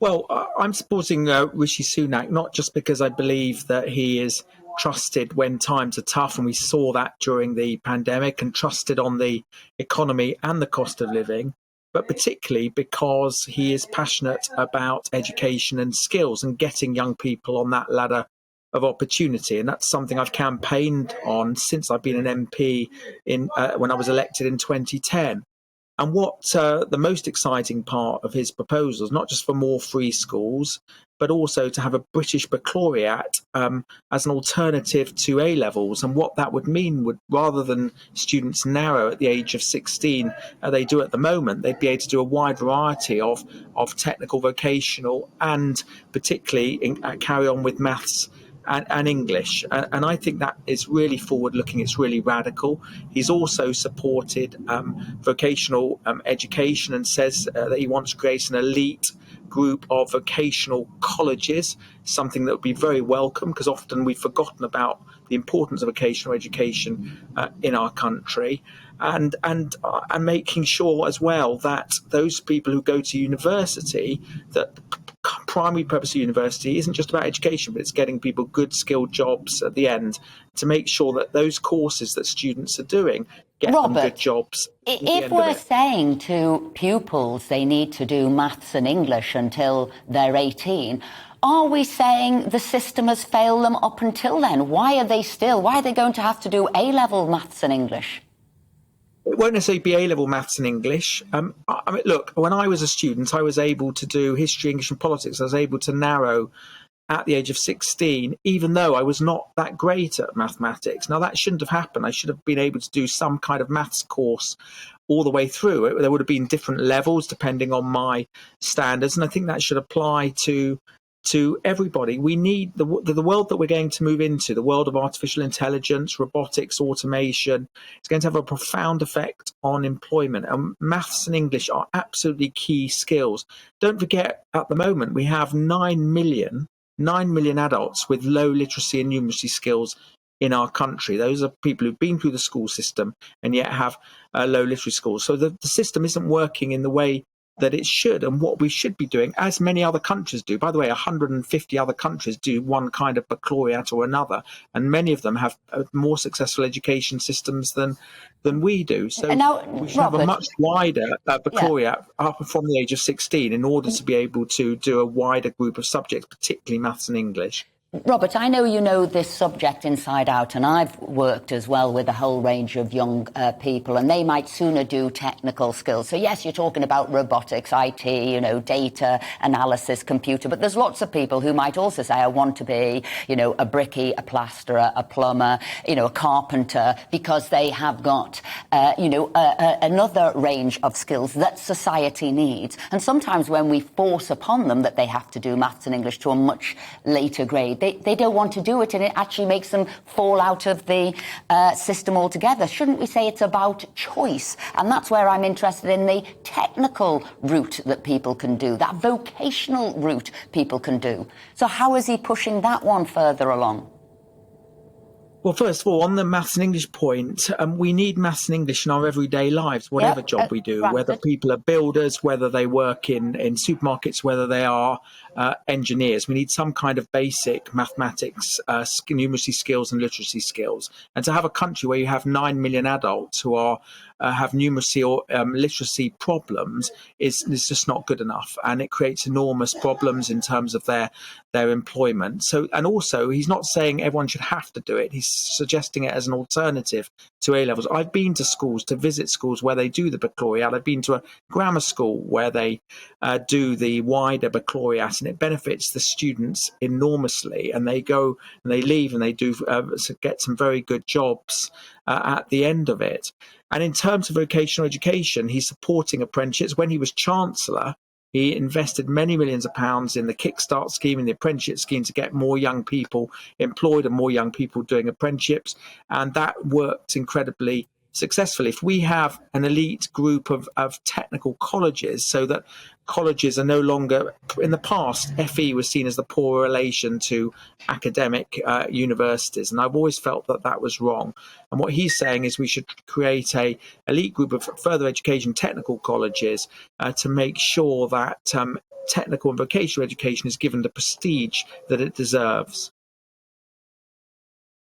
Well, I'm supporting Rishi Sunak, not just because I believe that he is trusted when times are tough, and we saw that during the pandemic, and trusted on the economy and the cost of living, but particularly because he is passionate about education and skills and getting young people on that ladder of opportunity. And that's something I've campaigned on since I've been an MP when I was elected in 2010. And what the most exciting part of his proposals, not just for more free schools, but also to have a British baccalaureate as an alternative to A-levels. And what that would mean would, rather than students narrow at the age of 16, they do at the moment, they'd be able to do a wide variety of technical, vocational, and particularly carry on with maths and English. And I think that is really forward-looking. It's really radical. He's also supported vocational education and says that he wants to create an elite group of vocational colleges, something that would be very welcome, because often we've forgotten about the importance of vocational education in our country, and making sure as well that those people who go to university, that primary purpose of university isn't just about education, but it's getting people good skilled jobs at the end, to make sure that those courses that students are doing get them good jobs. If we're saying to pupils they need to do maths and English until they're 18, are we saying the system has failed them up until then? Why are they going to have to do A-level maths and English? It won't necessarily be A-level maths and English. I mean, look, when I was a student, I was able to do history, English and politics. I was able to narrow at the age of 16, even though I was not that great at mathematics. Now, that shouldn't have happened. I should have been able to do some kind of maths course all the way through. There would have been different levels depending on my standards, and I think that should apply to everybody. We need the world that we're going to move into, the world of artificial intelligence, robotics, automation. It's going to have a profound effect on employment, and maths and English are absolutely key skills. Don't forget, at the moment, we have 9 million adults with low literacy and numeracy skills in our country. Those are people who've been through the school system and yet have low literacy scores. So the system isn't working in the way that it should, and what we should be doing, as many other countries do. By the way, 150 other countries do one kind of baccalaureate or another, and many of them have more successful education systems than we do. So now, we should have a much wider baccalaureate up from the age of 16 in order to be able to do a wider group of subjects, particularly maths and English. Robert, I know you know this subject inside out, and I've worked as well with a whole range of young people, and they might sooner do technical skills. So yes, you're talking about robotics, IT, data analysis, computer, but there's lots of people who might also say, I want to be, a brickie, a plasterer, a plumber, a carpenter, because they have got, another range of skills that society needs. And sometimes when we force upon them that they have to do maths and English to a much later grade, they don't want to do it, and it actually makes them fall out of the system altogether. Shouldn't we say it's about choice? And that's where I'm interested in the technical route that people can do, that vocational route people can do. So how is he pushing that one further along? Well, first of all, on the maths and English point, we need maths and English in our everyday lives, whatever job we do, whether people are builders, whether they work in supermarkets, whether they are engineers. We need some kind of basic mathematics, numeracy skills and literacy skills. And to have a country where you have 9 million adults who are have numeracy or literacy problems is just not good enough, and it creates enormous problems in terms of their employment. So, and also, he's not saying everyone should have to do it. He's suggesting it as an alternative to A-levels. I've been to schools, to visit schools where they do the baccalaureate. I've been to a grammar school where they do the wider baccalaureate, and it benefits the students enormously. And they go and they leave and they do get some very good jobs at the end of it. And in terms of vocational education, he's supporting apprenticeships. When he was Chancellor, he invested many millions of pounds in the Kickstart scheme and the apprenticeship scheme to get more young people employed and more young people doing apprenticeships. And that worked incredibly successfully. If we have an elite group of technical colleges, so that colleges are no longer, in the past, FE was seen as the poor relation to academic universities, and I've always felt that that was wrong. And what he's saying is we should create a elite group of further education technical colleges to make sure that technical and vocational education is given the prestige that it deserves.